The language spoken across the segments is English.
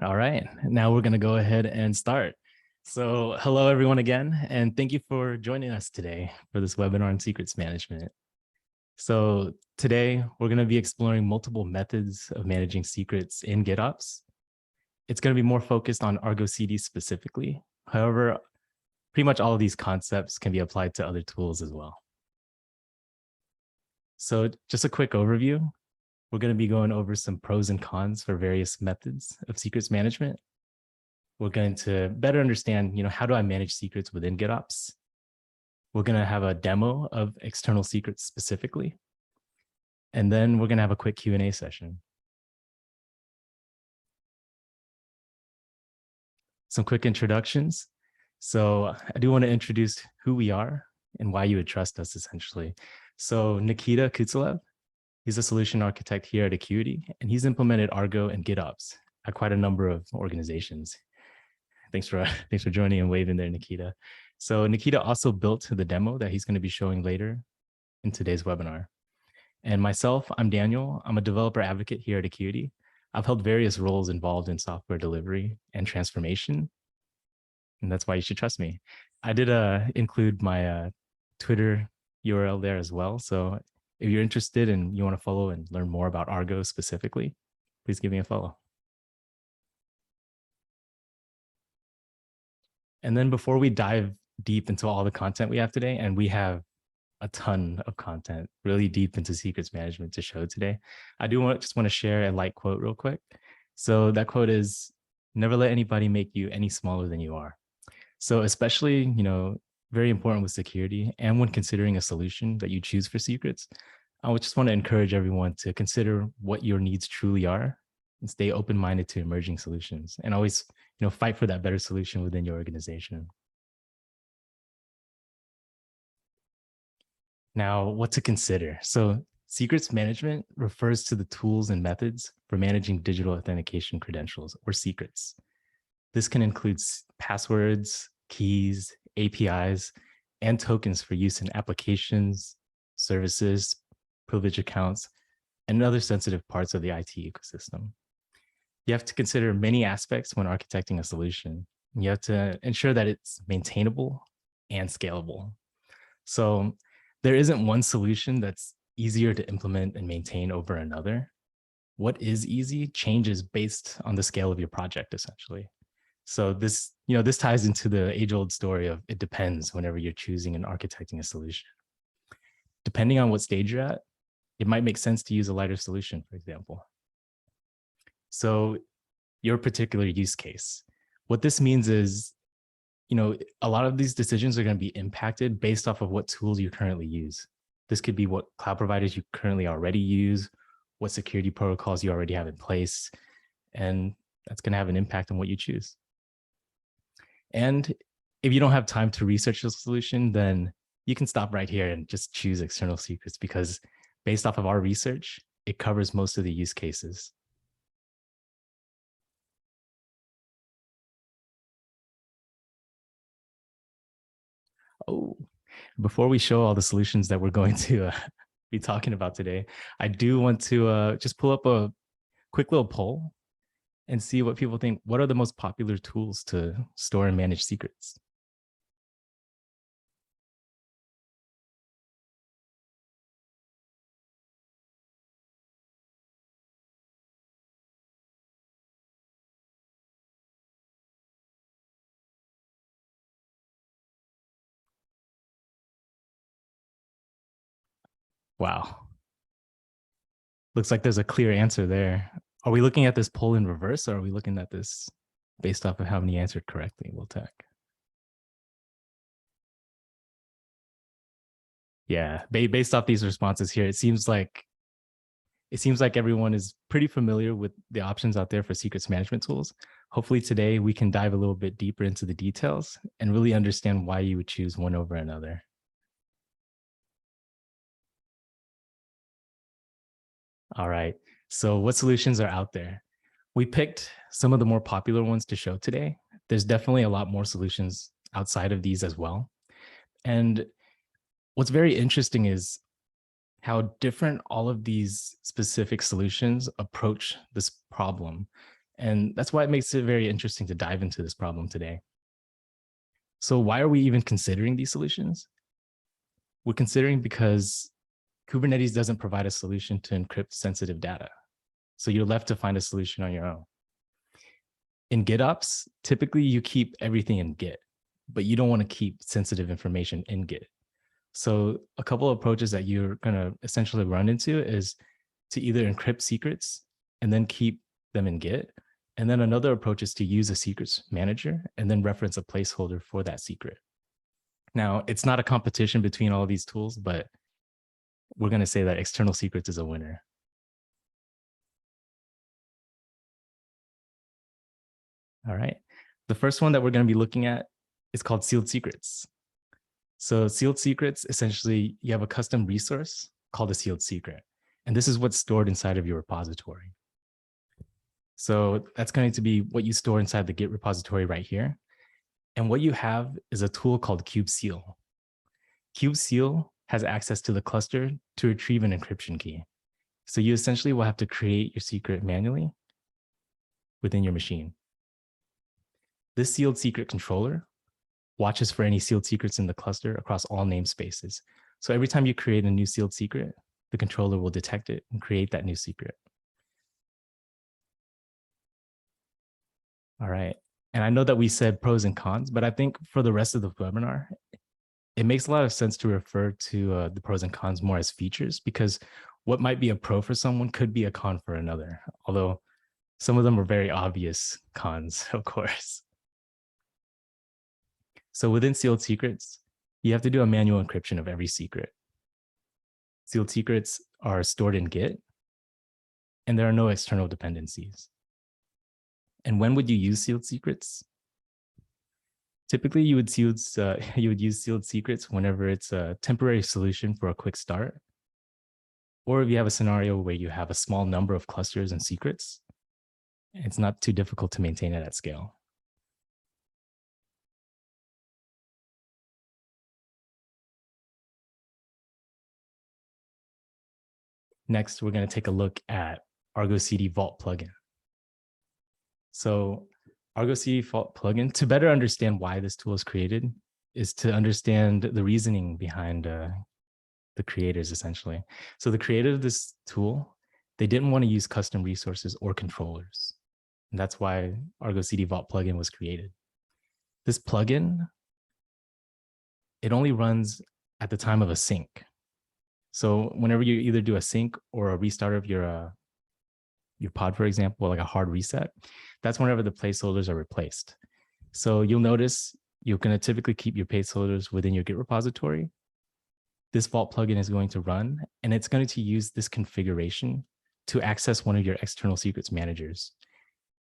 All right, now we're going to go ahead and start. So hello, everyone again, and thank you for joining us today for this webinar on secrets management. So today we're going to be exploring multiple methods of managing secrets in GitOps. It's going to be more focused on Argo CD specifically. However, pretty much all of these concepts can be applied to other tools as well. So just a quick overview. We're going to be going over some pros and cons for various methods of secrets management. We're going to better understand, how do I manage secrets within GitOps? We're going to have a demo of external secrets specifically. And then we're going to have a quick Q&A session. Some quick introductions. So I do want to introduce who we are and why you would trust us, essentially. So Nikita Kutselev, he's a solution architect here at Akuity, and he's implemented Argo and GitOps at quite a number of organizations. Thanks for joining and waving there, Nikita. So Nikita also built the demo that he's going to be showing later in today's webinar. And myself, I'm Daniel. I'm a developer advocate here at Akuity. I've held various roles involved in software delivery and transformation, and that's why you should trust me. I did include my Twitter URL there as well. So if you're interested and you want to follow and learn more about Argo specifically, please give me a follow. And then before we dive deep into all the content we have today, and we have a ton of content really deep into secrets management to show today, I just want to share a light quote real quick. So that quote is, never let anybody make you any smaller than you are. So especially, very important with security and when considering a solution that you choose for secrets, I would just want to encourage everyone to consider what your needs truly are and stay open-minded to emerging solutions, and always, fight for that better solution within your organization. Now, what to consider? So secrets management refers to the tools and methods for managing digital authentication credentials, or secrets. This can include passwords, keys, APIs, and tokens for use in applications, services, privileged accounts, and other sensitive parts of the IT ecosystem. You have to consider many aspects when architecting a solution. You have to ensure that it's maintainable and scalable. So there isn't one solution that's easier to implement and maintain over another. What is easy changes based on the scale of your project, essentially. So this ties into the age-old story of it depends whenever you're choosing and architecting a solution. Depending on what stage you're at, it might make sense to use a lighter solution, for example. So your particular use case, what this means is, a lot of these decisions are going to be impacted based off of what tools you currently use. This could be what cloud providers you currently already use, what security protocols you already have in place, and that's going to have an impact on what you choose. And if you don't have time to research the solution, then you can stop right here and just choose external secrets, because based off of our research, it covers most of the use cases. Oh, before we show all the solutions that we're going to be talking about today, I do want to just pull up a quick little poll and see what people think. What are the most popular tools to store and manage secrets? Wow. Looks like there's a clear answer there. Are we looking at this poll in reverse, or are we looking at this based off of how many answered correctly? We'll check. Yeah, based off these responses here, it seems like everyone is pretty familiar with the options out there for secrets management tools. Hopefully today we can dive a little bit deeper into the details and really understand why you would choose one over another. All right, so what solutions are out there? We picked some of the more popular ones to show today. There's definitely a lot more solutions outside of these as well. And what's very interesting is how different all of these specific solutions approach this problem. And that's why it makes it very interesting to dive into this problem today. So why are we even considering these solutions? We're considering because Kubernetes doesn't provide a solution to encrypt sensitive data. So you're left to find a solution on your own. In GitOps, typically you keep everything in Git, but you don't want to keep sensitive information in Git. So a couple of approaches that you're going to essentially run into is to either encrypt secrets and then keep them in Git. And then another approach is to use a secrets manager and then reference a placeholder for that secret. Now, it's not a competition between all of these tools, but we're going to say that external secrets is a winner. All right. The first one that we're going to be looking at is called sealed secrets. So sealed secrets, essentially, you have a custom resource called a sealed secret. And this is what's stored inside of your repository. So that's going to be what you store inside the Git repository right here. And what you have is a tool called kubectl. Kubectl has access to the cluster to retrieve an encryption key. So you essentially will have to create your secret manually within your machine. This sealed secret controller watches for any sealed secrets in the cluster across all namespaces. So every time you create a new sealed secret, the controller will detect it and create that new secret. All right. And I know that we said pros and cons, but I think for the rest of the webinar, it makes a lot of sense to refer to the pros and cons more as features, because what might be a pro for someone could be a con for another, although some of them are very obvious cons, of course. So within sealed secrets, you have to do a manual encryption of every secret. Sealed secrets are stored in Git, and there are no external dependencies. And when would you use sealed secrets? Typically, you would use sealed secrets whenever it's a temporary solution for a quick start, or if you have a scenario where you have a small number of clusters and secrets, it's not too difficult to maintain it at scale. Next, we're going to take a look at Argo CD Vault plugin. So Argo CD Vault plugin, to better understand why this tool is created, is to understand the reasoning behind the creators, essentially. So the creator of this tool, they didn't want to use custom resources or controllers. And that's why Argo CD Vault plugin was created. This plugin, it only runs at the time of a sync. So whenever you either do a sync or a restart of your pod, for example, like a hard reset, that's whenever the placeholders are replaced. So you'll notice you're going to typically keep your placeholders within your Git repository. This Vault plugin is going to run, and it's going to use this configuration to access one of your external secrets managers.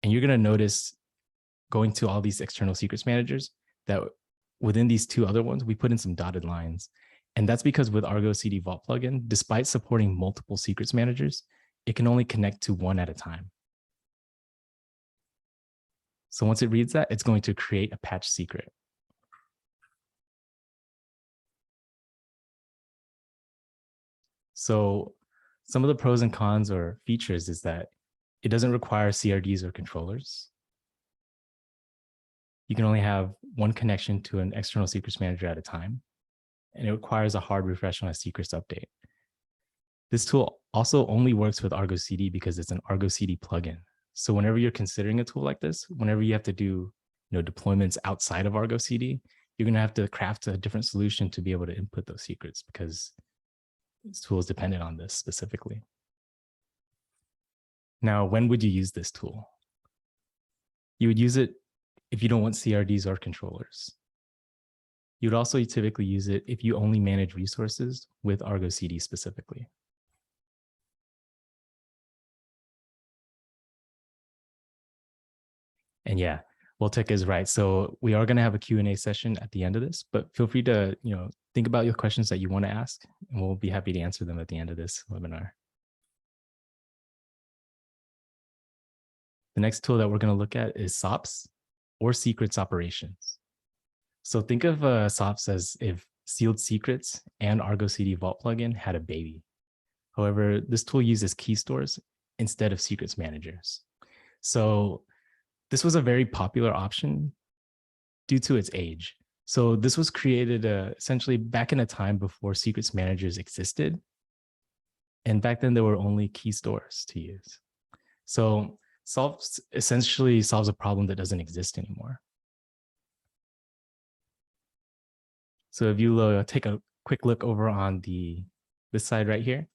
And you're going to notice going to all these external secrets managers that within these two other ones, we put in some dotted lines. And that's because with Argo CD Vault plugin, despite supporting multiple secrets managers, it can only connect to one at a time. So once it reads that, it's going to create a patch secret. So some of the pros and cons or features is that it doesn't require CRDs or controllers. You can only have one connection to an external secrets manager at a time, and it requires a hard refresh on a secrets update. This tool also only works with Argo CD because it's an Argo CD plugin. So whenever you're considering a tool like this, whenever you have to do deployments outside of Argo CD, you're going to have to craft a different solution to be able to input those secrets, because this tool is dependent on this specifically. Now, when would you use this tool? You would use it if you don't want CRDs or controllers. You'd also typically use it if you only manage resources with Argo CD specifically. And yeah, Tech is right. So we are going to have a Q&A session at the end of this, but feel free to think about your questions that you want to ask, and we'll be happy to answer them at the end of this webinar. The next tool that we're going to look at is SOPS, or secrets operations. So think of SOPS as if sealed secrets and Argo CD Vault plugin had a baby. However, this tool uses key stores instead of secrets managers. So this was a very popular option due to its age. So this was created essentially back in a time before secrets managers existed. And back then there were only key stores to use. So SOPS essentially solves a problem that doesn't exist anymore. So if you take a quick look over on this side right here,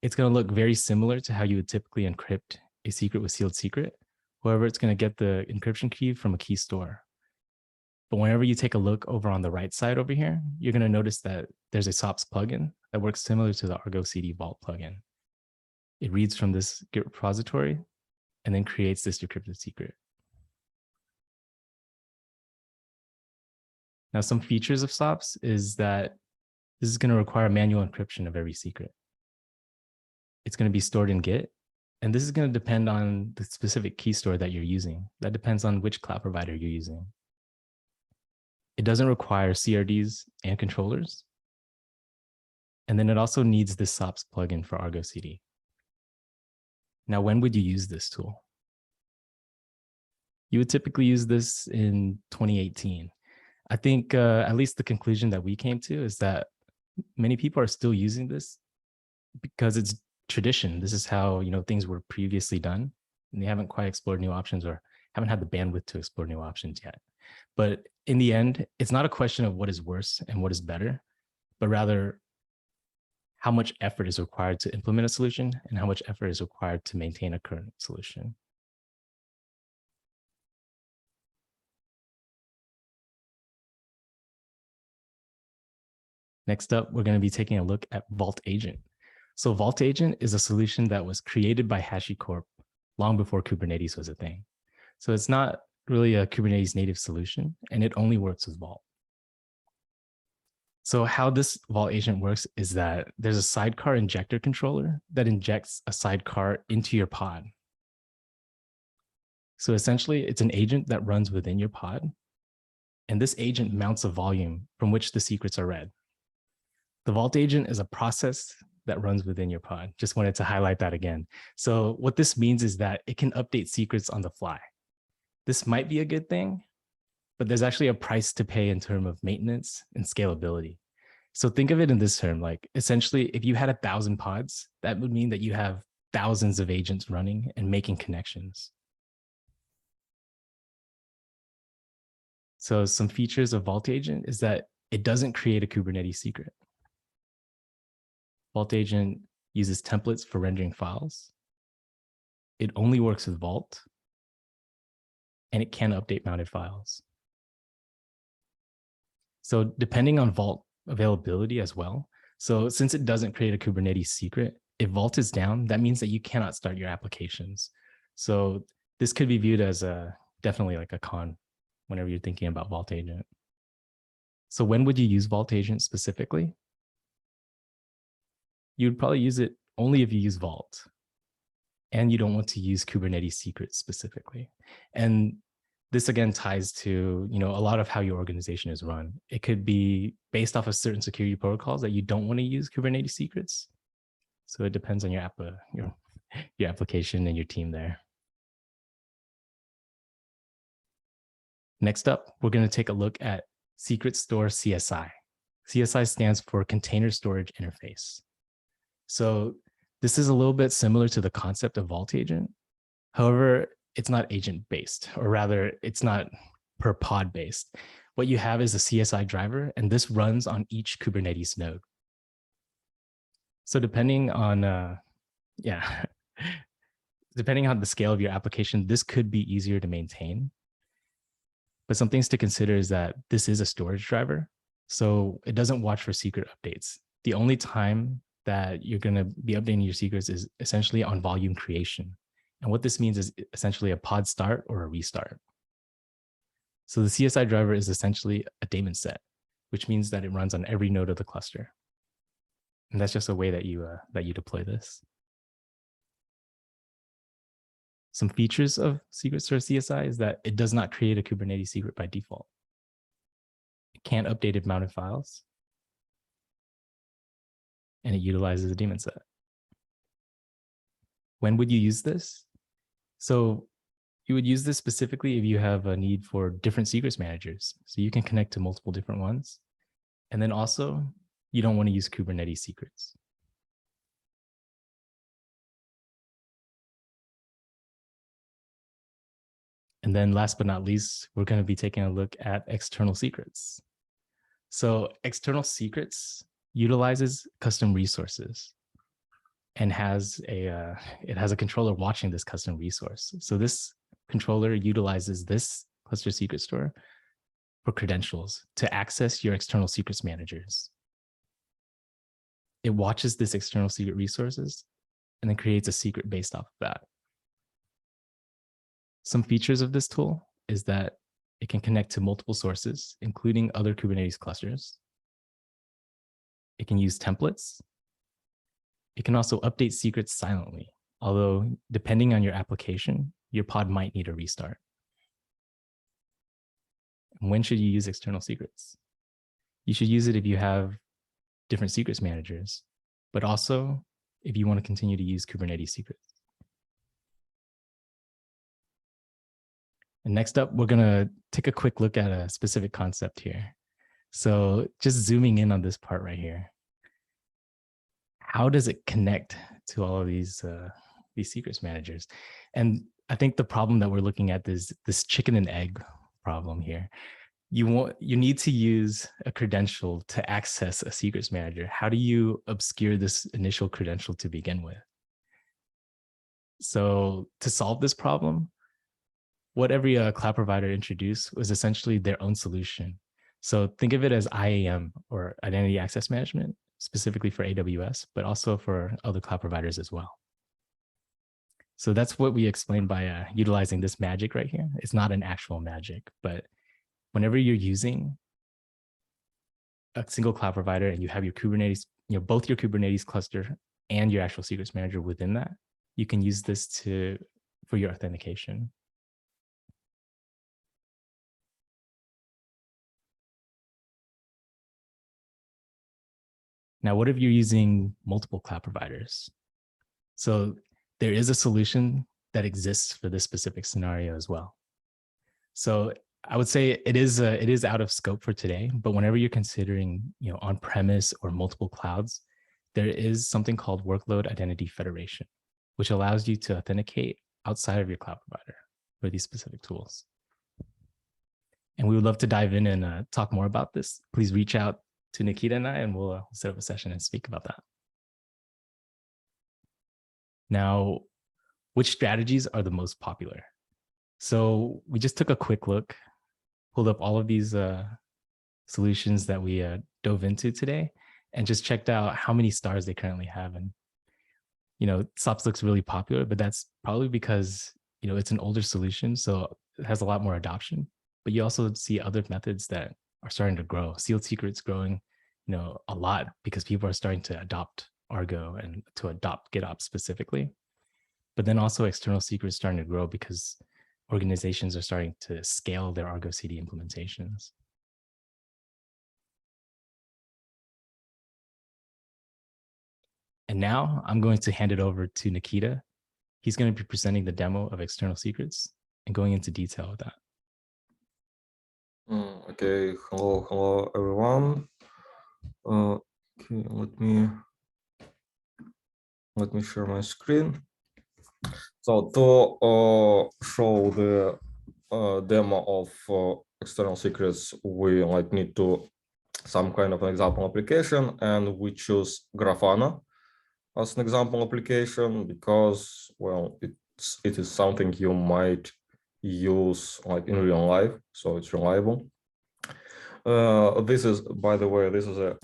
it's going to look very similar to how you would typically encrypt a secret with sealed secret. However, it's going to get the encryption key from a key store. But whenever you take a look over on the right side over here, you're going to notice that there's a SOPS plugin that works similar to the Argo CD Vault plugin. It reads from this Git repository and then creates this decrypted secret. Now, some features of SOPS is that this is going to require manual encryption of every secret. It's going to be stored in Git, and this is going to depend on the specific key store that you're using. That depends on which cloud provider you're using. It doesn't require CRDs and controllers. And then it also needs this SOPS plugin for Argo CD. Now, when would you use this tool? You would typically use this in 2018. I think at least the conclusion that we came to is that many people are still using this because it's tradition. This is how things were previously done, and they haven't quite explored new options or haven't had the bandwidth to explore new options yet. But in the end, it's not a question of what is worse and what is better, but rather how much effort is required to implement a solution and how much effort is required to maintain a current solution. Next up, we're going to be taking a look at Vault Agent. So Vault Agent is a solution that was created by HashiCorp long before Kubernetes was a thing. So it's not really a Kubernetes native solution, and it only works with Vault. So how this Vault Agent works is that there's a sidecar injector controller that injects a sidecar into your pod. So essentially, it's an agent that runs within your pod, and this agent mounts a volume from which the secrets are read. The Vault Agent is a process that runs within your pod. Just wanted to highlight that again. So what this means is that it can update secrets on the fly. This might be a good thing, but there's actually a price to pay in terms of maintenance and scalability. So think of it in this term, like essentially, if you had 1,000 pods, that would mean that you have thousands of agents running and making connections. So some features of Vault Agent is that it doesn't create a Kubernetes secret. Vault Agent uses templates for rendering files. It only works with Vault, and it can update mounted files. So depending on Vault availability as well, so since it doesn't create a Kubernetes secret, if Vault is down, that means that you cannot start your applications. So this could be viewed as definitely like a con whenever you're thinking about Vault Agent. So when would you use Vault Agent specifically? You'd probably use it only if you use Vault and you don't want to use Kubernetes secrets specifically. And this again ties to a lot of how your organization is run. It could be based off of certain security protocols that you don't want to use Kubernetes secrets. So it depends on your application and your team there. Next up, we're going to take a look at Secret Store CSI. CSI stands for Container Storage Interface. So this is a little bit similar to the concept of Vault Agent. However, it's not agent-based, or rather, it's not per pod based. What you have is a CSI driver, and this runs on each Kubernetes node. So depending on, depending on the scale of your application, this could be easier to maintain. But some things to consider is that this is a storage driver, so it doesn't watch for secret updates. The only time that you're going to be updating your secrets is essentially on volume creation. And what this means is essentially a pod start or a restart. So the CSI driver is essentially a daemon set, which means that it runs on every node of the cluster. And that's just a way that you deploy this. Some features of Secret Store CSI is that it does not create a Kubernetes secret by default. It can't update its mounted files. And it utilizes a daemon set. When would you use this? So You would use this specifically if you have a need for different secrets managers. So you can connect to multiple different ones. And then also, you don't want to use Kubernetes secrets. And then last but not least, we're going to be taking a look at external secrets. So external secrets utilizes custom resources and it has a controller watching this custom resource. So this controller utilizes this cluster secret store for credentials to access your external secrets managers. It watches this external secret resources and then creates a secret based off of that. Some features of this tool is that it can connect to multiple sources, including other Kubernetes clusters. It can use templates. It can also update secrets silently, although depending on your application, your pod might need a restart. And when should you use external secrets? You should use it if you have different secrets managers, but also if you want to continue to use Kubernetes secrets. And next up, we're going to take a quick look at a specific concept here. So just zooming in on this part right here. How does it connect to all of these secrets managers? And I think the problem that we're looking at is this chicken and egg problem here. You need to use a credential to access a secrets manager. How do you obscure this initial credential to begin with? So to solve this problem, what every cloud provider introduced was essentially their own solution. So think of it as IAM, or Identity Access Management, specifically for AWS, but also for other cloud providers as well. So that's what we explained by utilizing this magic right here. It's not an actual magic, but whenever you're using a single cloud provider and you have your Kubernetes, both your Kubernetes cluster and your actual secrets manager within that, you can use this for your authentication. Now, what if you're using multiple cloud providers? So there is a solution that exists for this specific scenario as well. So I would say it is out of scope for today, but whenever you're considering on-premise or multiple clouds, there is something called Workload Identity Federation, which allows you to authenticate outside of your cloud provider for these specific tools. And we would love to dive in and talk more about this. Please reach out to Nikita and I, and we'll set up a session and speak about that. Now, which strategies are the most popular? So we just took a quick look, pulled up all of these solutions that we dove into today, and just checked out how many stars they currently have. And, SOPS looks really popular, but that's probably because, it's an older solution, so it has a lot more adoption. But you also see other methods that are starting to grow. Sealed secrets growing, a lot because people are starting to adopt Argo and to adopt GitOps specifically. But then also external secrets starting to grow because organizations are starting to scale their Argo CD implementations. And now I'm going to hand it over to Nikita. He's going to be presenting the demo of external secrets and going into detail with that. Okay, hello everyone. Okay, let me share my screen. So to show the demo of external secrets, we need to some kind of an example application, and we choose Grafana as an example application because, well, it is something you might use in real life, so it's reliable. This is, by the way, this is a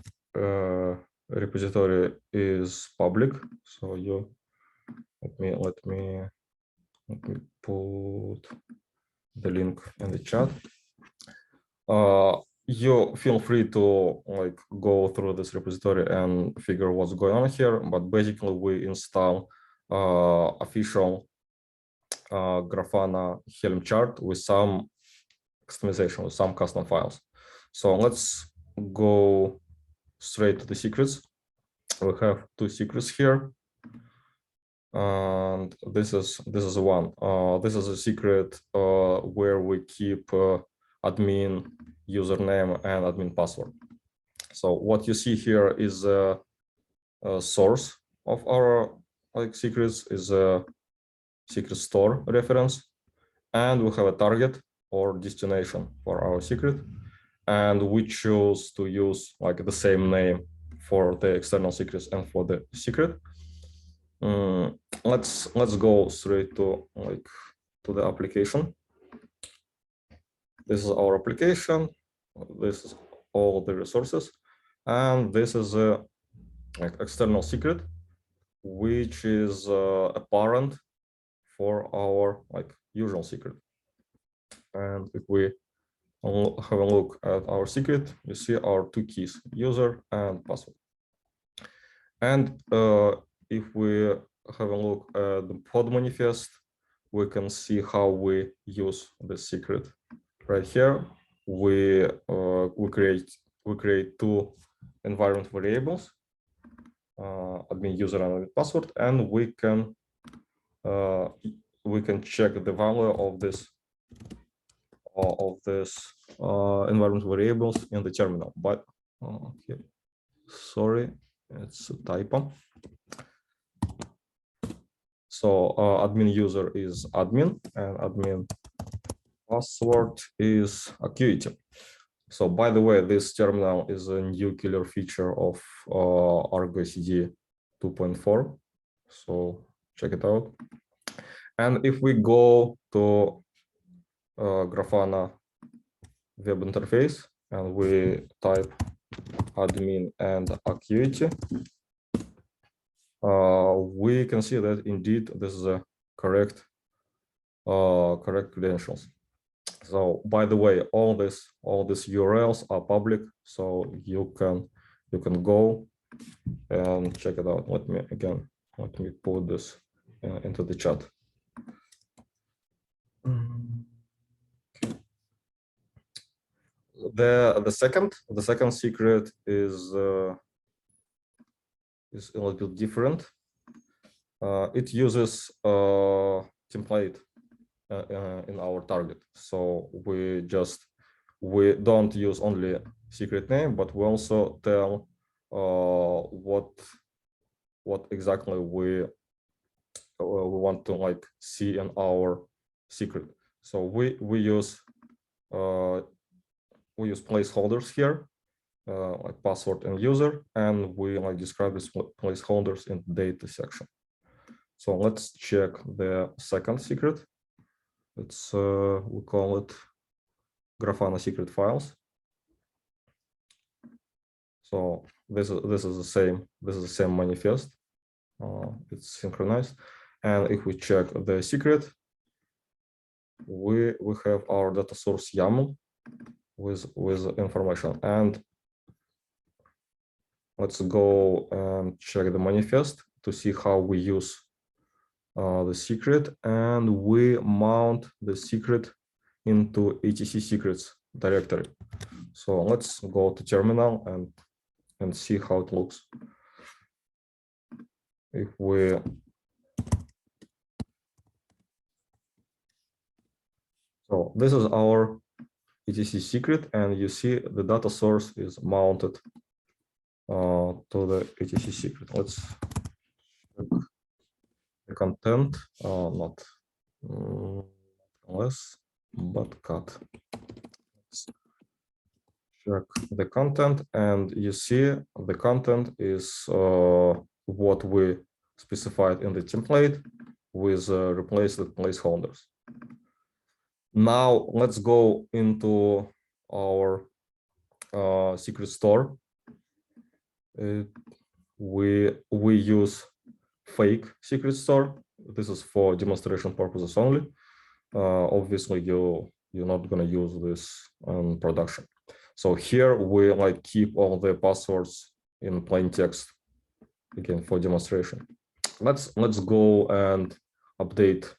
repository is public, so you let me put the link in the chat. You feel free to go through this repository and figure what's going on here, but basically we install official Grafana Helm chart with some customization, with some custom files. So let's go straight to the secrets. We have two secrets here. And this is one. This is a secret where we keep admin username and admin password. So what you see here is a source of our secrets, is a secret store reference, and we have a target or destination for our secret, and we choose to use the same name for the external secrets and for the secret. Let's go straight to the application. This is our application. This is all the resources, and this is a external secret, which is a parent for our usual secret. And if we have a look at our secret, you see our two keys, user and password. And if we have a look at the pod manifest, we can see how we use the secret. Right here, we create two environment variables, admin user and admin password, and we can check the value of this environment variables in the terminal. But okay, sorry, it's a typo. So admin user is admin, and admin password is Akuity. So by the way, this terminal is a new killer feature of Argo CD 2.4. So check it out. And if we go to Grafana web interface and we type admin and Akuity, we can see that indeed this is a correct credentials. So by the way, all these URLs are public, so you can go and check it out. Let me put this into the chat. The second secret is a little bit different. It uses a template in our target. So we don't use only secret name, but we also tell what exactly we want to see in our secret. So we use placeholders here, like password and user, and we describe these placeholders in the data section. So let's check the second secret. It's we call it Grafana secret files. So this is the same manifest. It's synchronized, and if we check the secret, we have our data source YAML with information. And let's go and check the manifest to see how we use the secret, and we mount the secret into etc secrets directory. So let's go to terminal and see how it looks. If we so this is our etc secret, and you see the data source is mounted to the etc secret. Let's check the content, not less, but cut. Let's check the content, and you see the content is what we specified in the template with replace the placeholders. Now let's go into our secret store. We use fake secret store. This is for demonstration purposes only. Obviously, you're not going to use this in production. So here we keep all the passwords in plain text, again for demonstration. Let's go and update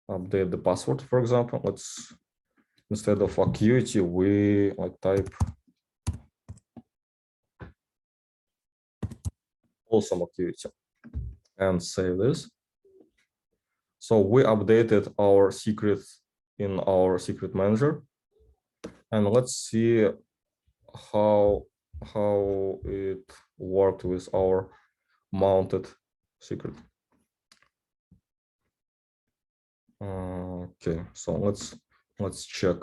the password. For example, let's, instead of Akuity, we type awesome Akuity and save this. So we updated our secrets in our secret manager, and let's see how it worked with our mounted secret. Okay, so let's check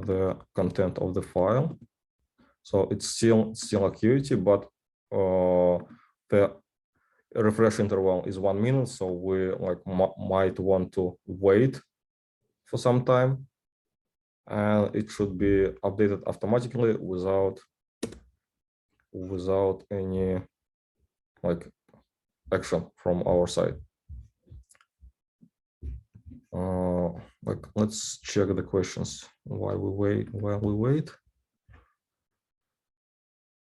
the content of the file. So it's still Akuity, but the refresh interval is 1 minute, so we might want to wait for some time, and it should be updated automatically without any action from our side. Let's check the questions while we wait.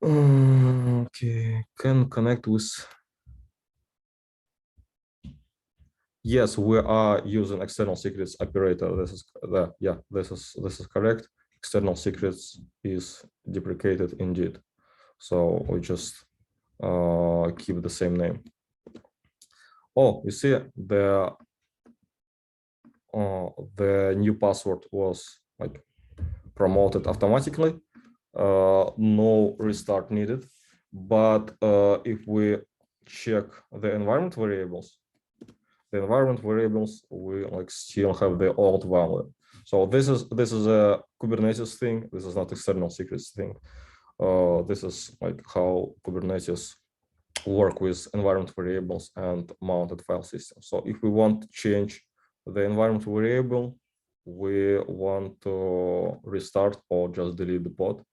Okay, can connect with. Yes, we are using external secrets operator. This is correct. External secrets is deprecated indeed. So we just keep the same name. Oh, you see the new password was promoted automatically. No restart needed. But if we check the environment variables, we still have the old value. So this is a Kubernetes thing. This is not external secrets thing. This is how Kubernetes work with environment variables and mounted file systems. So if we want to change the environment variable, we want to restart or just delete the pod.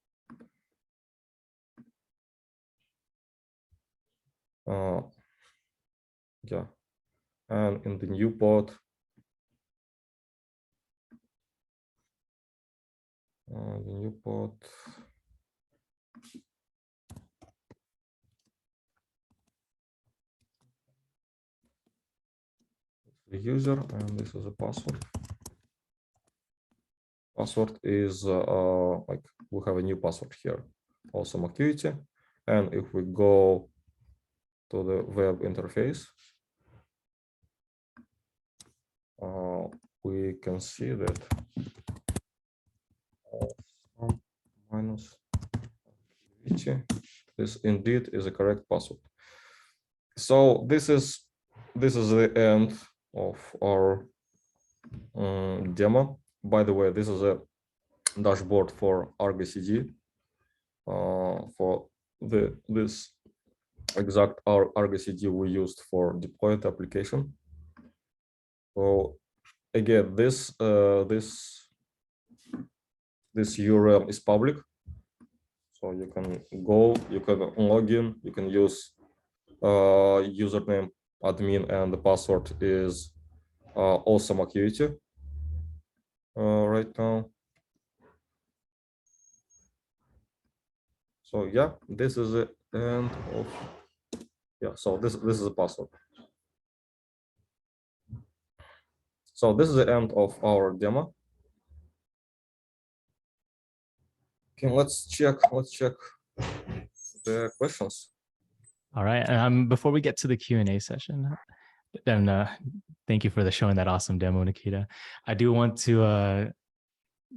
Yeah. And in the new pod, the user, and this is a password. Password is we have a new password here, also Akuity. And if we go to the web interface, we can see that minus Akuity, this indeed is a correct password. So this is the end of our demo. By the way, this is a dashboard for Argo CD for this exact Argo CD we used for deploy the application. So again, this URL is public, so you can go, you can log in, you can use username admin, and the password is awesome Akuity right now. So yeah, this is the end of so this is the password. So this is the end of our demo. Okay, let's check the questions. All right. Before we get to the Q&A session, and thank you for showing that awesome demo, Nikita. I do want to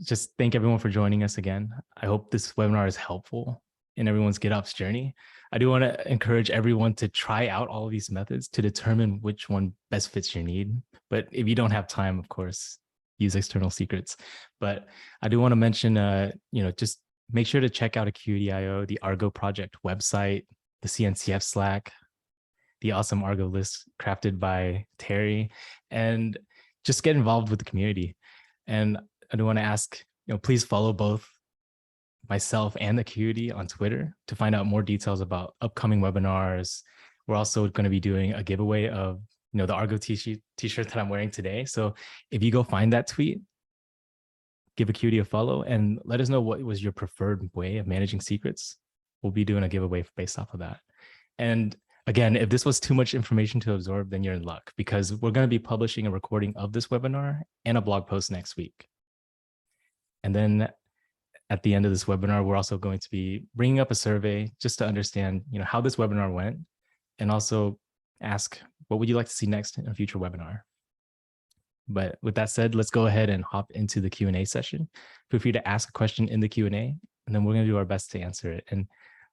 just thank everyone for joining us again. I hope this webinar is helpful in everyone's GitOps journey. I do want to encourage everyone to try out all of these methods to determine which one best fits your need. But if you don't have time, of course, use external secrets. But I do want to mention, just make sure to check out Akuity.io, the Argo project website, the CNCF Slack, the awesome Argo list crafted by Terry, and just get involved with the community. And I do want to ask, please follow both myself and Akuity on Twitter to find out more details about upcoming webinars. We're also going to be doing a giveaway of, the Argo t-shirt that I'm wearing today. So if you go find that tweet, give Akuity a follow and let us know what was your preferred way of managing secrets. We'll be doing a giveaway based off of that. And again, if this was too much information to absorb, then you're in luck, because we're going to be publishing a recording of this webinar and a blog post next week. And then at the end of this webinar, we're also going to be bringing up a survey just to understand, how this webinar went, and also ask what would you like to see next in a future webinar? But with that said, let's go ahead and hop into the Q&A session. Feel free to ask a question in the Q&A, and then we're going to do our best to answer it. And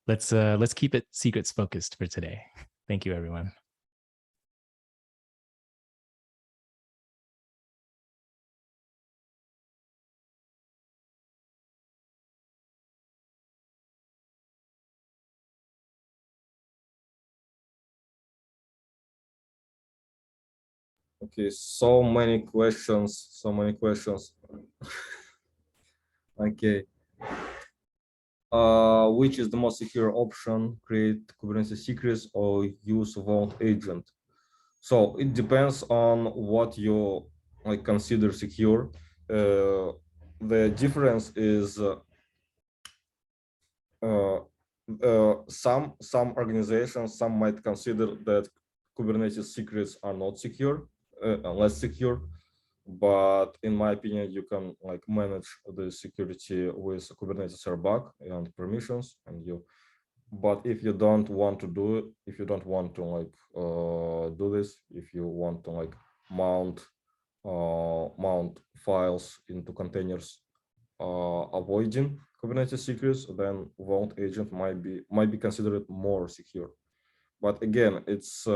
let's keep it secrets focused for today. Thank you, everyone. Okay, so many questions. Okay. Which is the most secure option? Create Kubernetes secrets or use Vault agent? So it depends on what you like consider secure. The difference is some organizations, some might consider that Kubernetes secrets are not secure, less secure. But in my opinion, you can like manage the security with Kubernetes airbag and permissions, and you. But if you don't want to do it, if you don't want to like do this, if you want to like mount files into containers, avoiding Kubernetes secrets, then Vault agent might be considered more secure. But again, it's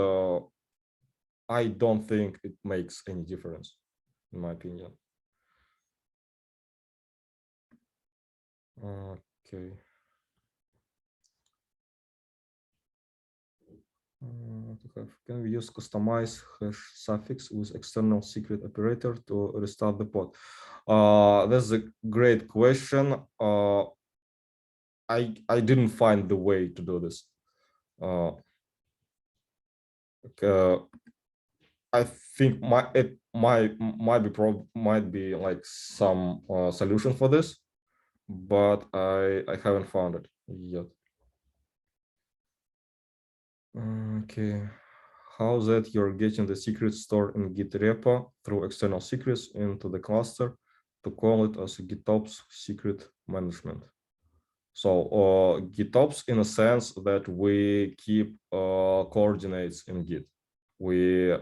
I don't think it makes any difference, in my opinion. Okay. Can we use customize hash suffix with external secret operator to restart the pod? That's a great question. I didn't find the way to do this. I think it might be like some solution for this, but I haven't found it yet. Okay, how that you're getting the secret stored in Git repo through external secrets into the cluster to call it as a GitOps secret management. So GitOps in a sense that we keep coordinates in Git. We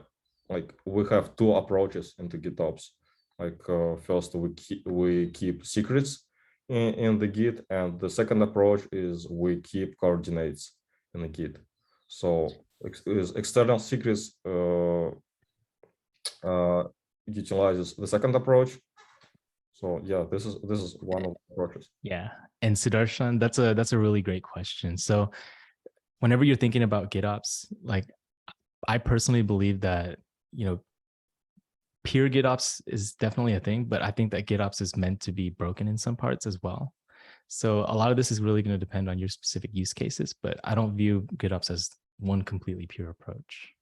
have two approaches into GitOps. Like first we keep secrets in the Git, and the second approach is we keep coordinates in the Git. So external secrets utilizes the second approach. So yeah, this is one of the approaches. Yeah, and Sudarshan, that's a really great question. So whenever you're thinking about GitOps, like I personally believe that, pure GitOps is definitely a thing, but I think that GitOps is meant to be broken in some parts as well. So a lot of this is really going to depend on your specific use cases, but I don't view GitOps as one completely pure approach.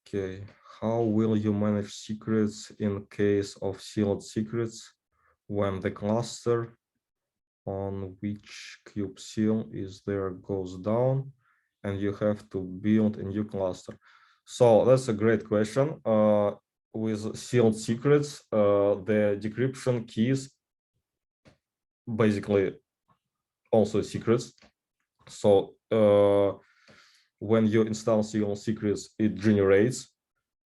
Okay, how will you manage secrets in case of sealed secrets when the cluster on which kubectl is there goes down and you have to build a new cluster? So that's a great question. With sealed secrets, the decryption keys basically also secrets. So when you install sealed secrets, it generates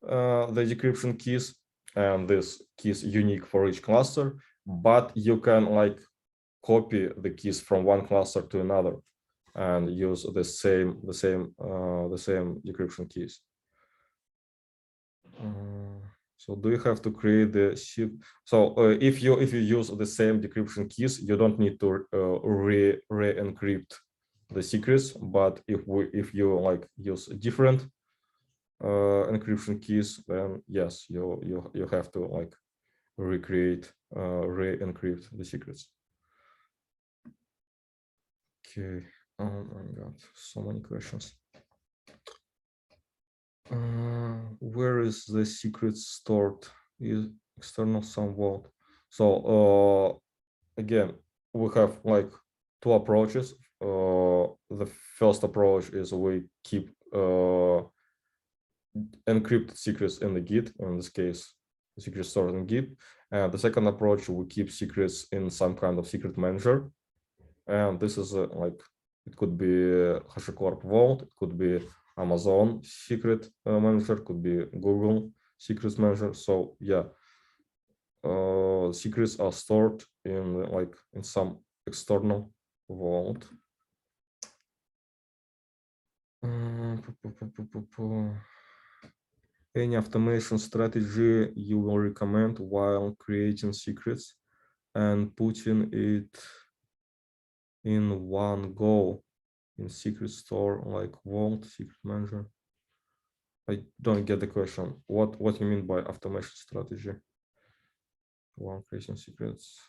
the decryption keys, and this key is unique for each cluster, but you can like copy the keys from one cluster to another and use the same decryption keys. So do you have to create the sheet? So if you use the same decryption keys, you don't need to re-encrypt the secrets. But if you like use different encryption keys, then yes, you have to like re-encrypt the secrets. Okay. Oh my God, so many questions. Where is the secret stored? Is external some vault? So again, we have like two approaches. The first approach is we keep encrypted secrets in the Git. In this case, the secret stored in Git. And the second approach, we keep secrets in some kind of secret manager. And this is like It could be HashiCorp Vault, it could be Amazon secret manager, could be Google secrets manager. So yeah, secrets are stored in some external vault. Any automation strategy you will recommend while creating secrets and putting it in one go in secret store like Vault, Secret Manager? I don't get the question. What you mean by automation strategy while creating secrets?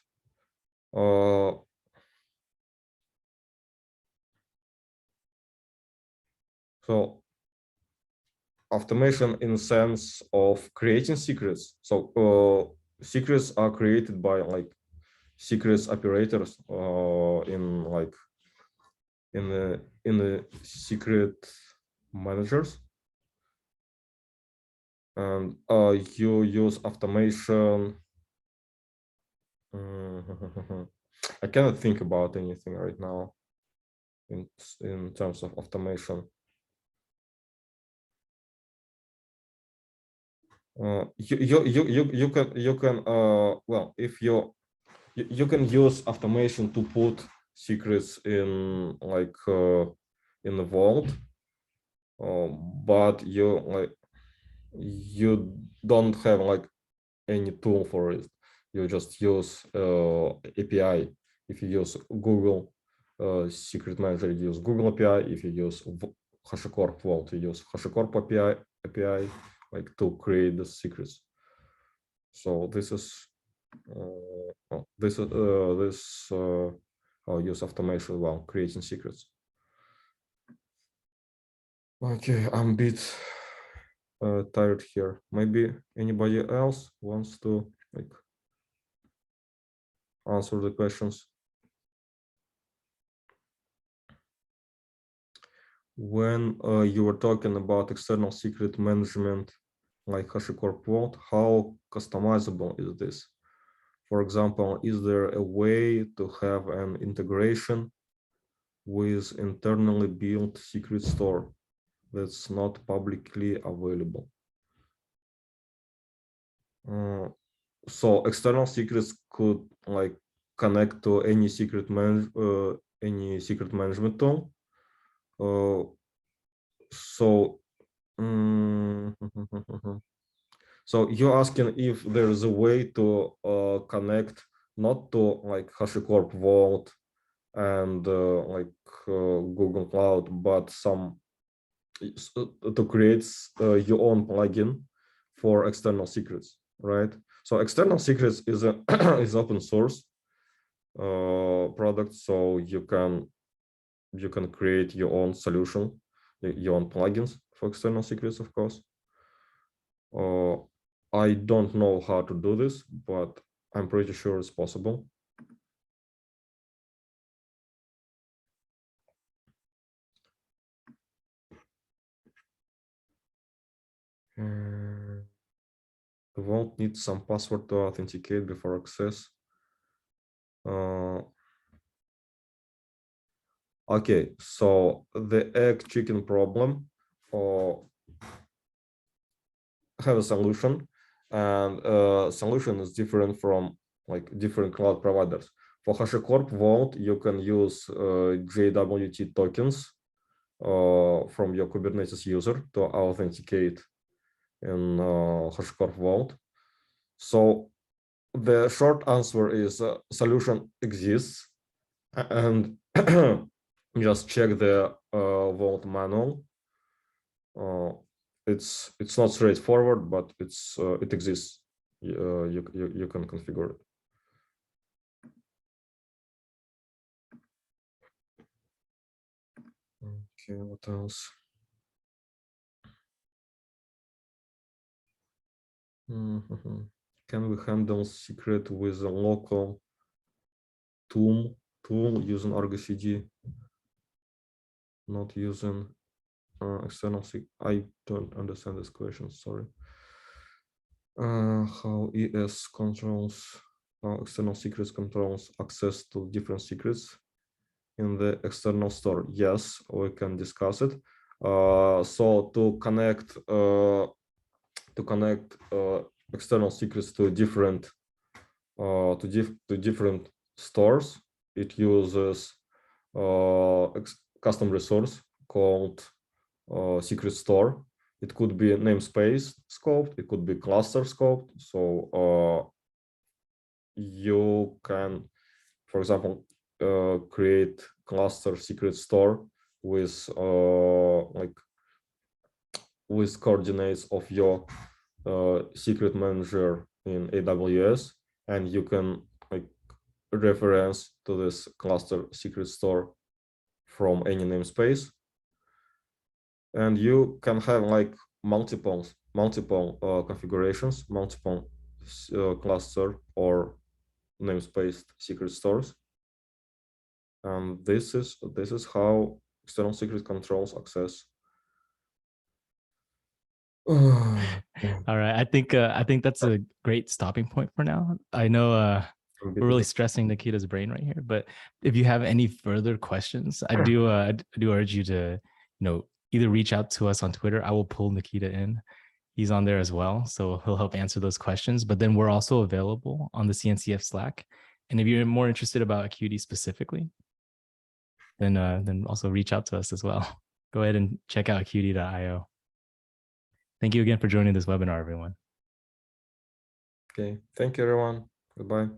So automation in the sense of creating secrets. So secrets are created by like secrets operators in the secret managers, and you use automation. I cannot think about anything right now in terms of automation. You can well, if you can use automation to put secrets in in the vault, but you don't have any tool for it. You just use API. If you use Google Secret Manager, you use Google API. If you use HashiCorp Vault, you use HashiCorp API like to create the secrets. So this is I'll use automation while creating secrets. Okay, I'm a bit tired here. Maybe anybody else wants to answer the questions? When you were talking about external secret management like HashiCorp Vault, how customizable is this? For example, is there a way to have an integration with internally built secret store that's not publicly available? So external secrets could connect to any secret management tool. So so you're asking if there is a way to connect not to HashiCorp Vault and Google Cloud, but to create your own plugin for external secrets, right? So external secrets is a is open source product, so you can create your own solution, your own plugins for external secrets, of course. I don't know how to do this, but I'm pretty sure it's possible. The vault needs some password to authenticate before access. Okay, so the egg chicken problem have a solution, and solution is different from different cloud providers. For HashiCorp Vault, you can use JWT tokens from your Kubernetes user to authenticate in HashiCorp Vault. So the short answer is solution exists, and just check the Vault manual. It's not straightforward, but it exists. You can configure it. Okay, what else? Can we handle secret with a local tool using Argo CD, not using external secret? I don't understand this question, sorry. How ES controls, how external secrets controls access to different secrets? in the external store? Yes, we can discuss it. So to connect external secrets to different stores, it uses custom resource called secret store. It could be namespace scoped, it could be cluster scoped. So you can, for example, create cluster secret store with with coordinates of your secret manager in AWS, and you can reference to this cluster secret store from any namespace. And you can have multiple configurations, multiple cluster or namespace secret stores. And this is how external secret controls access. All right, I think that's a great stopping point for now. I know we're really stressing Nikita's brain right here, but if you have any further questions, I do urge you to either reach out to us on Twitter. I will pull Nikita in. He's on there as well, so he'll help answer those questions. But then we're also available on the CNCF Slack. And if you're more interested about Akuity specifically, then also reach out to us as well. Go ahead and check out Akuity.io. Thank you again for joining this webinar, everyone. Okay, thank you, everyone. Goodbye.